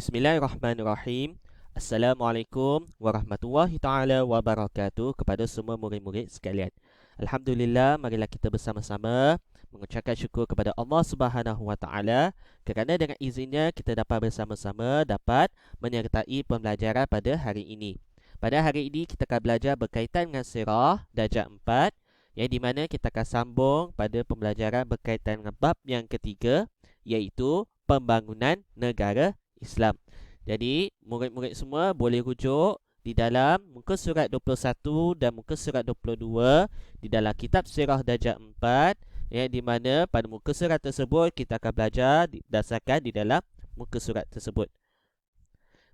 Bismillahirrahmanirrahim. Assalamualaikum warahmatullahi taala wabarakatuh kepada semua murid-murid sekalian. Alhamdulillah, marilah kita bersama-sama mengucapkan syukur kepada Allah Subhanahu wa taala kerana dengan izinnya kita dapat bersama-sama dapat menyertai pembelajaran pada hari ini. Pada hari ini kita akan belajar berkaitan dengan sirah darjah 4 yang di mana kita akan sambung pada pembelajaran berkaitan dengan bab yang ketiga, iaitu pembangunan negara Islam. Jadi, murid-murid semua boleh rujuk di dalam muka surat 21 dan muka surat 22 di dalam kitab Sirah Darjah 4, yang di mana pada muka surat tersebut kita akan belajar berdasarkan di dalam muka surat tersebut.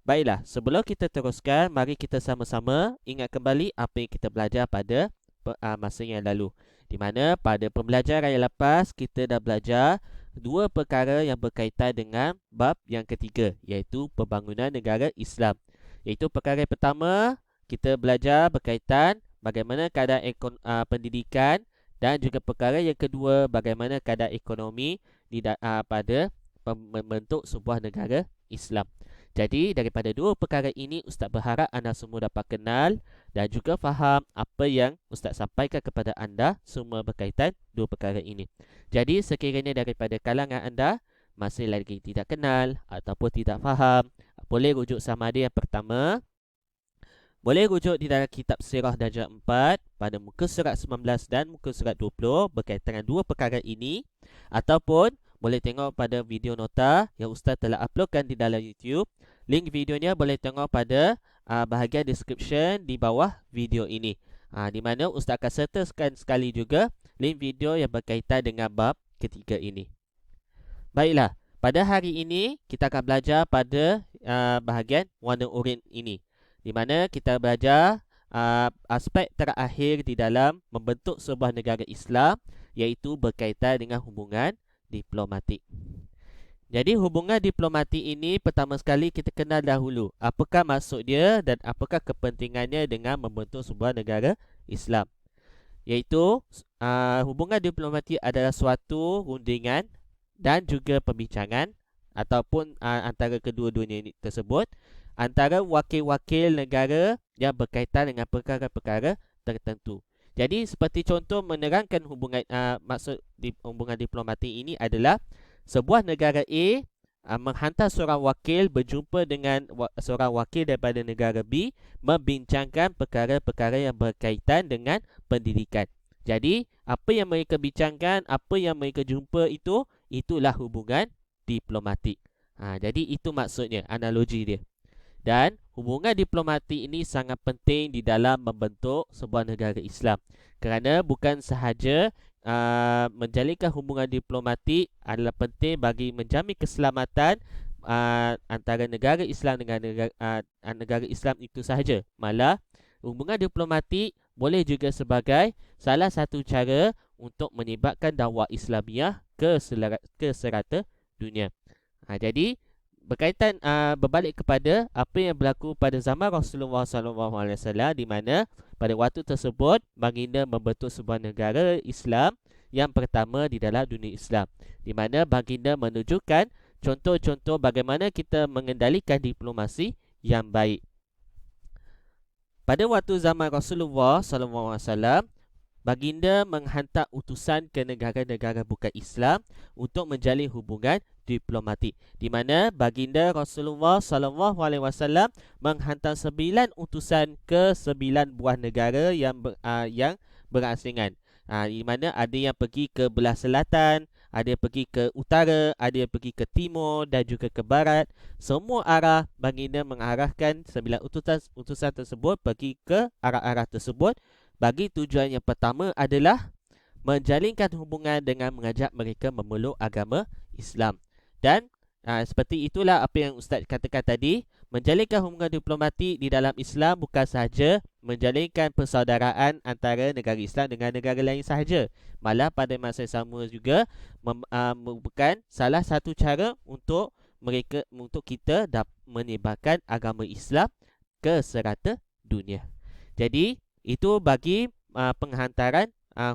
Baiklah, sebelum kita teruskan, mari kita sama-sama ingat kembali apa yang kita belajar pada masa yang lalu. Di mana pada pembelajaran yang lepas kita dah belajar dua perkara yang berkaitan dengan bab yang ketiga, iaitu pembangunan negara Islam. Iaitu perkara yang pertama, kita belajar berkaitan bagaimana keadaan pendidikan, dan juga perkara yang kedua, bagaimana keadaan ekonomi pada membentuk sebuah negara Islam. Jadi daripada dua perkara ini, Ustaz berharap anda semua dapat kenal dan juga faham apa yang Ustaz sampaikan kepada anda semua berkaitan dua perkara ini. Jadi sekiranya daripada kalangan anda masih lagi tidak kenal ataupun tidak faham, boleh rujuk sama ada yang pertama, boleh rujuk di dalam kitab Sirah Darjah 4 pada muka surat 19 dan muka surat 20 berkaitan dengan dua perkara ini, ataupun boleh tengok pada video nota yang Ustaz telah uploadkan di dalam YouTube. Link videonya boleh tengok pada bahagian description di bawah video ini. Di mana Ustaz akan sertakan sekali juga link video yang berkaitan dengan bab ketiga ini. Baiklah, pada hari ini kita akan belajar pada bahagian warna oranye ini, di mana kita belajar aspek terakhir di dalam membentuk sebuah negara Islam, iaitu berkaitan dengan hubungan diplomatik. Jadi hubungan diplomatik ini pertama sekali kita kenal dahulu apakah maksud dia dan apakah kepentingannya dengan membentuk sebuah negara Islam. Iaitu hubungan diplomatik adalah suatu rundingan dan juga pembincangan ataupun antara kedua-duanya ini tersebut antara wakil-wakil negara yang berkaitan dengan perkara-perkara tertentu. Jadi seperti contoh menerangkan hubungan maksud hubungan diplomatik ini adalah sebuah negara A menghantar seorang wakil berjumpa dengan seorang wakil daripada negara B membincangkan perkara-perkara yang berkaitan dengan pendidikan. Jadi apa yang mereka bincangkan, apa yang mereka jumpa itulah hubungan diplomatik. Jadi itu maksudnya, analogi dia. Dan hubungan diplomatik ini sangat penting di dalam membentuk sebuah negara Islam. Kerana bukan sahaja menjalinkan hubungan diplomatik adalah penting bagi menjamin keselamatan antara negara Islam dengan negara Islam itu sahaja. Malah hubungan diplomatik boleh juga sebagai salah satu cara untuk menyebarkan dakwah Islamiah ke serata dunia. Jadi berkaitan berbalik kepada apa yang berlaku pada zaman Rasulullah SAW, di mana pada waktu tersebut baginda membentuk sebuah negara Islam yang pertama di dalam dunia Islam, di mana baginda menunjukkan contoh-contoh bagaimana kita mengendalikan diplomasi yang baik. Pada waktu zaman Rasulullah SAW, baginda menghantar utusan ke negara-negara bukan Islam untuk menjalin hubungan diplomatik, di mana baginda Rasulullah SAW menghantar 9 utusan ke 9 buah negara yang berasingan. Di mana ada yang pergi ke belah selatan, ada yang pergi ke utara, ada yang pergi ke timur dan juga ke barat. Semua arah baginda mengarahkan 9 utusan tersebut pergi ke arah-arah tersebut bagi tujuan yang pertama adalah menjalinkan hubungan dengan mengajak mereka memeluk agama Islam. Dan seperti itulah apa yang Ustaz katakan tadi, menjalinkan hubungan diplomatik di dalam Islam bukan sahaja menjalinkan persaudaraan antara negara Islam dengan negara lain sahaja, malah pada masa yang sama juga merupakan salah satu cara untuk kita menyebarkan agama Islam ke serata dunia. Jadi itu bagi penghantaran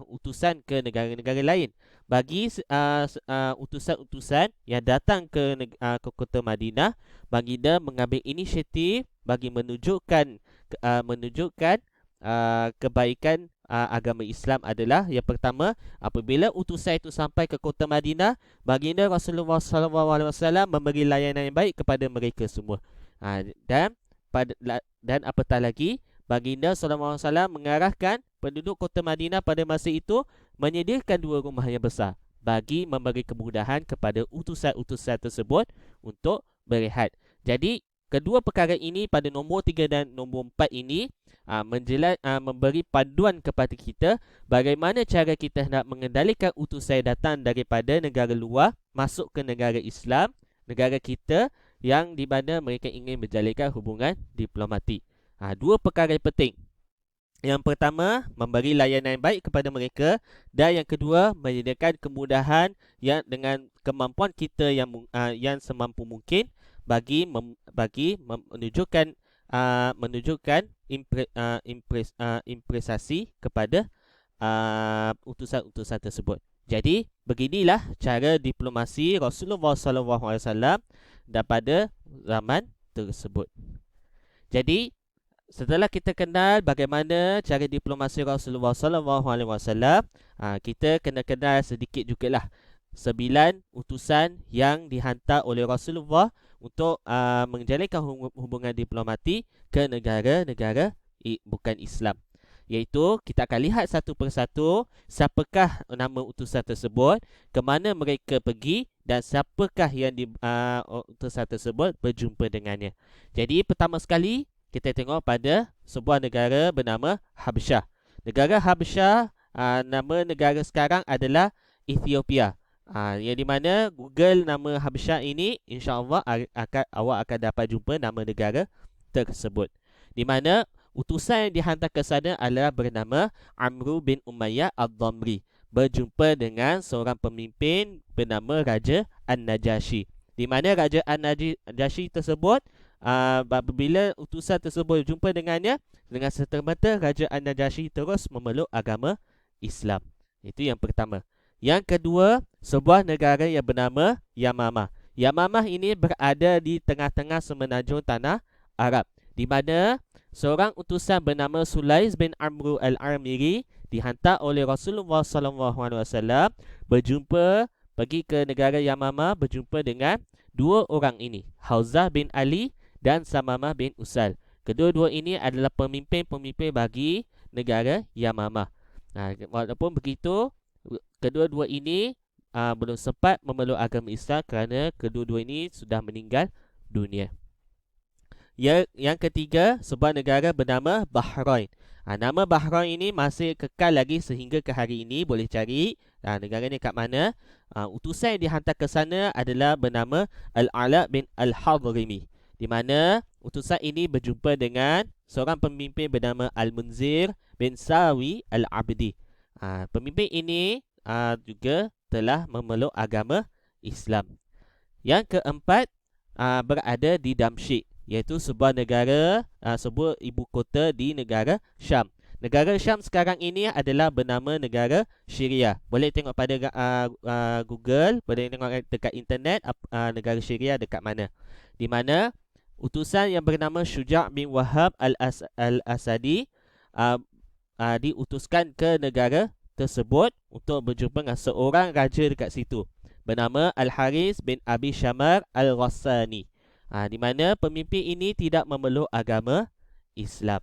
utusan ke negara-negara lain. bagi utusan-utusan yang datang ke kota Madinah, baginda mengambil inisiatif bagi menunjukkan kebaikan agama Islam adalah yang pertama, apabila utusan itu sampai ke kota Madinah, baginda Rasulullah SAW memberi layanan yang baik kepada mereka semua. Dan apatah lagi, baginda SAW mengarahkan penduduk kota Madinah pada masa itu menyediakan 2 rumah yang besar bagi memberi kemudahan kepada utusan-utusan tersebut untuk berehat. Jadi kedua perkara ini pada nombor 3 dan nombor 4 ini memberi panduan kepada kita bagaimana cara kita nak mengendalikan utusan datang daripada negara luar masuk ke negara Islam, negara kita yang di mana mereka ingin menjalinkan hubungan diplomatik. 2 perkara penting. Yang pertama, memberi layanan yang baik kepada mereka, dan yang kedua, menyediakan kemudahan yang dengan kemampuan kita yang semampu mungkin bagi menunjukkan impresasi kepada utusan-utusan tersebut. Jadi beginilah cara diplomasi Rasulullah SAW daripada zaman tersebut. Jadi setelah kita kenal bagaimana cara diplomasi Rasulullah SAW, kita kena kenal sedikit jugalah 9 utusan yang dihantar oleh Rasulullah untuk menjalinkan hubungan diplomatik ke negara-negara bukan Islam. Iaitu kita akan lihat satu persatu siapakah nama utusan tersebut, ke mana mereka pergi dan siapakah yang utusan tersebut berjumpa dengannya. Jadi pertama sekali kita tengok pada sebuah negara bernama Habsyah. Negara Habsyah, nama negara sekarang adalah Ethiopia. Yang di mana Google nama Habsyah ini, insya-Allah awak akan dapat jumpa nama negara tersebut. Di mana utusan yang dihantar ke sana adalah bernama Amru bin Umayyah Ad-Dhamri, berjumpa dengan seorang pemimpin bernama Raja An-Najashi. Di mana Raja An-Najashi tersebut, apabila utusan tersebut berjumpa dengannya, dengan serta-merta Raja An-Najashi terus memeluk agama Islam. Itu yang pertama. Yang kedua, sebuah negara yang bernama Yamamah. Yamamah ini berada di tengah-tengah semenanjung tanah Arab, di mana seorang utusan bernama Sulais bin Amru al-Amiri dihantar oleh Rasulullah SAW pergi ke negara Yamamah, berjumpa dengan 2 orang ini, Hauzah bin Ali dan Samamah bin Usal. Kedua-dua ini adalah pemimpin-pemimpin bagi negara Yamamah. Walaupun begitu, kedua-dua ini belum sempat memeluk agama Islam kerana kedua-dua ini sudah meninggal dunia. Yang ketiga, sebuah negara bernama Bahrain. Nama Bahrain ini masih kekal lagi sehingga ke hari ini, boleh cari negara ni kat mana. Utusan yang dihantar ke sana adalah bernama Al-Ala bin Al-Hadhrimi, di mana utusan ini berjumpa dengan seorang pemimpin bernama Al-Munzir bin Sawi Al-Abdi. Pemimpin ini juga telah memeluk agama Islam. Yang keempat, berada di Damsyik, iaitu sebuah negara, sebuah ibu kota di negara Syam. Negara Syam sekarang ini adalah bernama negara Syria. Boleh tengok pada Google, boleh tengok dekat internet negara Syria dekat mana. Di mana utusan yang bernama Syuja' bin Wahab Al-Asadi diutuskan ke negara tersebut untuk berjumpa dengan seorang raja dekat situ bernama Al-Haris bin Abi Syamar Al-Ghassani. Di mana pemimpin ini tidak memeluk agama Islam.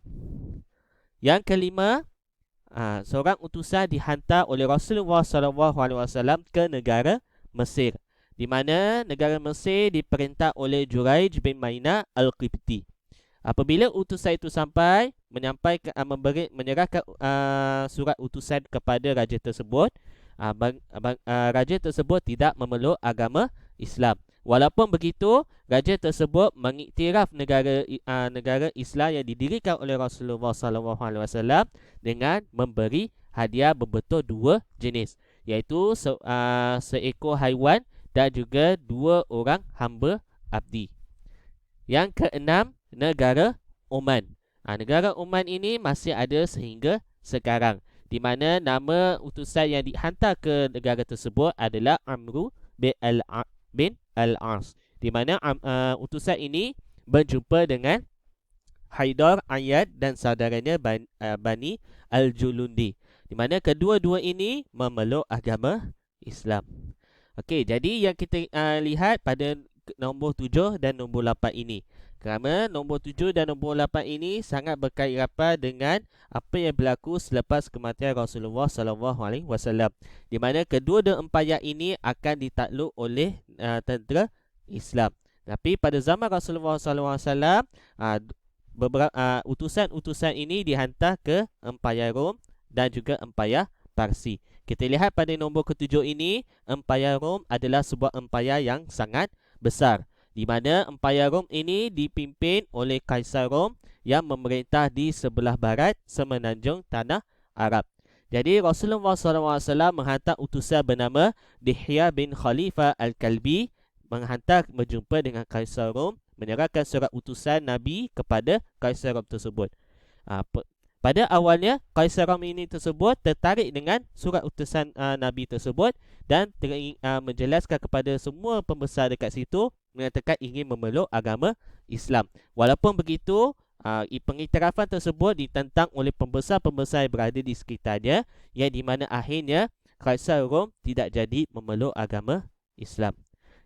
Yang kelima, seorang utusan dihantar oleh Rasulullah SAW ke negara Mesir, di mana negara Mesir diperintah oleh Juraij bin Maina Al-Qibti. Apabila utusan itu sampai, menyerahkan surat utusan kepada raja tersebut, raja tersebut tidak memeluk agama Islam. Walaupun begitu, raja tersebut mengiktiraf negara Islam yang didirikan oleh Rasulullah SAW dengan memberi hadiah berbentuk 2 jenis, iaitu seekor haiwan dan juga 2 orang hamba abdi. Yang keenam, negara Oman. Negara Oman ini masih ada sehingga sekarang, di mana nama utusan yang dihantar ke negara tersebut adalah Amru bin Al-As, di mana utusan ini berjumpa dengan Haidar Ayad dan saudaranya Bani Al-Julundi, di mana kedua-dua ini memeluk agama Islam. Okey, jadi yang kita lihat pada nombor 7 dan nombor 8 ini. Kerana nombor 7 dan nombor 8 ini sangat berkait rapat dengan apa yang berlaku selepas kematian Rasulullah SAW, di mana kedua-dua empayar ini akan ditakluk oleh tentera Islam. Tapi pada zaman Rasulullah SAW, utusan-utusan ini dihantar ke empayar Rom dan juga empayar Parsi. Kita lihat pada nombor ketujuh ini, empayar Rom adalah sebuah empayar yang sangat besar, di mana empayar Rom ini dipimpin oleh Kaisar Rom yang memerintah di sebelah barat semenanjung tanah Arab. Jadi Rasulullah SAW menghantar utusan bernama Dihya bin Khalifah Al-Kalbi, menghantar berjumpa dengan Kaisar Rom, menyerahkan surat utusan Nabi kepada Kaisar Rom tersebut. Pada awalnya, Kaisar Rom ini tersebut tertarik dengan surat utusan Nabi tersebut dan menjelaskan kepada semua pembesar dekat situ, mengatakan ingin memeluk agama Islam. Walaupun begitu, pengiktirafan tersebut ditentang oleh pembesar-pembesar yang berada di sekitarnya, yang di mana akhirnya Kaisar Rom tidak jadi memeluk agama Islam.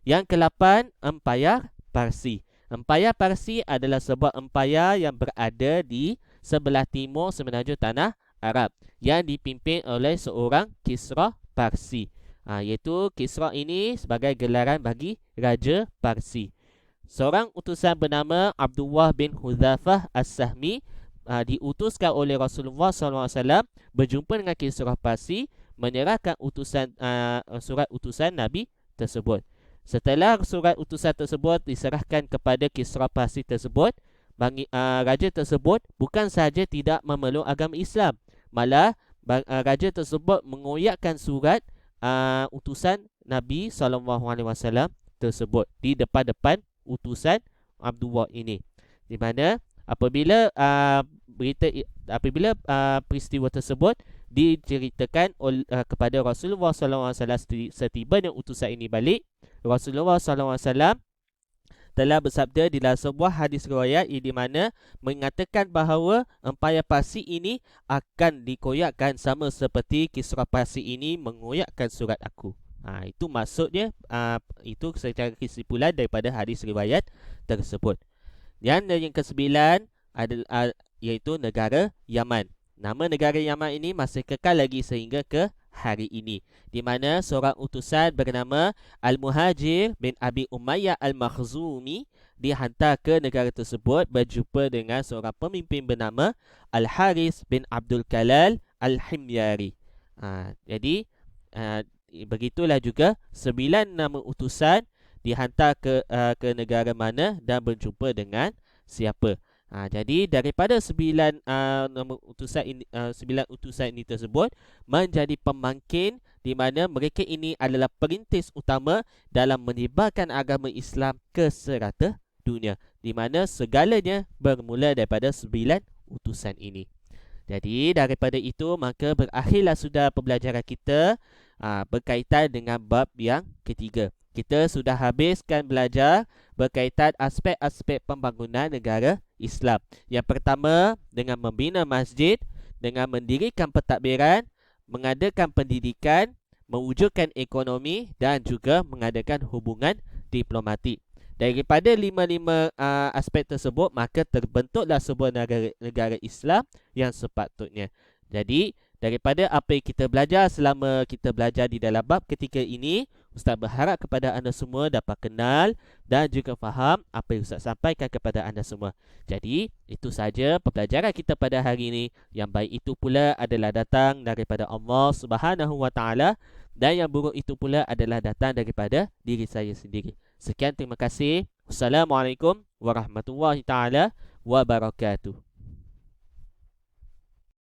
Yang ke-8, empayar Parsi. Empayar Parsi adalah sebuah empayar yang berada di sebelah timur semenanjung tanah Arab, yang dipimpin oleh seorang Kisra Parsi. Iaitu Kisra ini sebagai gelaran bagi Raja Parsi. Seorang utusan bernama Abdullah bin Hudzafah As-Sahmi diutuskan oleh Rasulullah SAW berjumpa dengan Kisra Parsi, menyerahkan surat utusan Nabi tersebut. Setelah surat utusan tersebut diserahkan kepada Kisra Parsi tersebut, raja tersebut bukan sahaja tidak memeluk agama Islam, malah raja tersebut mengoyakkan surat utusan Nabi SAW tersebut di depan-depan utusan Abdullah ini. Di mana apabila peristiwa tersebut diceritakan kepada Rasulullah SAW setibanya utusan ini balik, Rasulullah SAW telah bersabda di dalam sebuah hadis riwayat di mana mengatakan bahawa empayar Parsi ini akan dikoyakkan sama seperti Kisra Parsi ini mengoyakkan surat aku. Itu maksudnya, itu secara kesimpulan daripada hadis riwayat tersebut. Dan yang ke-9 adalah iaitu negara Yaman. Nama negara Yaman ini masih kekal lagi sehingga ke hari ini, di mana seorang utusan bernama Al-Muhajir bin Abi Umayyah Al-Makhzumi dihantar ke negara tersebut berjumpa dengan seorang pemimpin bernama Al-Haris bin Abdul Kalal Al-Himyari. Jadi begitulah juga 9 nama utusan dihantar ke negara mana dan berjumpa dengan siapa. Jadi daripada 9 nama utusan ini, 9 utusan ini tersebut menjadi pemangkin, di mana mereka ini adalah perintis utama dalam menyebarkan agama Islam ke serata dunia, di mana segalanya bermula daripada 9 utusan ini. Jadi daripada itu maka berakhirlah sudah pembelajaran kita berkaitan dengan bab yang ketiga. Kita sudah habiskan belajar berkaitan aspek-aspek pembangunan negara Islam. Yang pertama, dengan membina masjid, dengan mendirikan pentadbiran, mengadakan pendidikan, mewujudkan ekonomi dan juga mengadakan hubungan diplomatik. Daripada 5 aspek tersebut, maka terbentuklah sebuah negara Islam yang sepatutnya. Jadi, daripada apa yang kita belajar selama kita belajar di dalam bab ketiga ini, Ustaz berharap kepada anda semua dapat kenal dan juga faham apa yang Ustaz sampaikan kepada anda semua. Jadi, itu saja pembelajaran kita pada hari ini. Yang baik itu pula adalah datang daripada Allah Subhanahu Wa Taala, dan yang buruk itu pula adalah datang daripada diri saya sendiri. Sekian, terima kasih. Wassalamualaikum warahmatullahi taala wabarakatuh.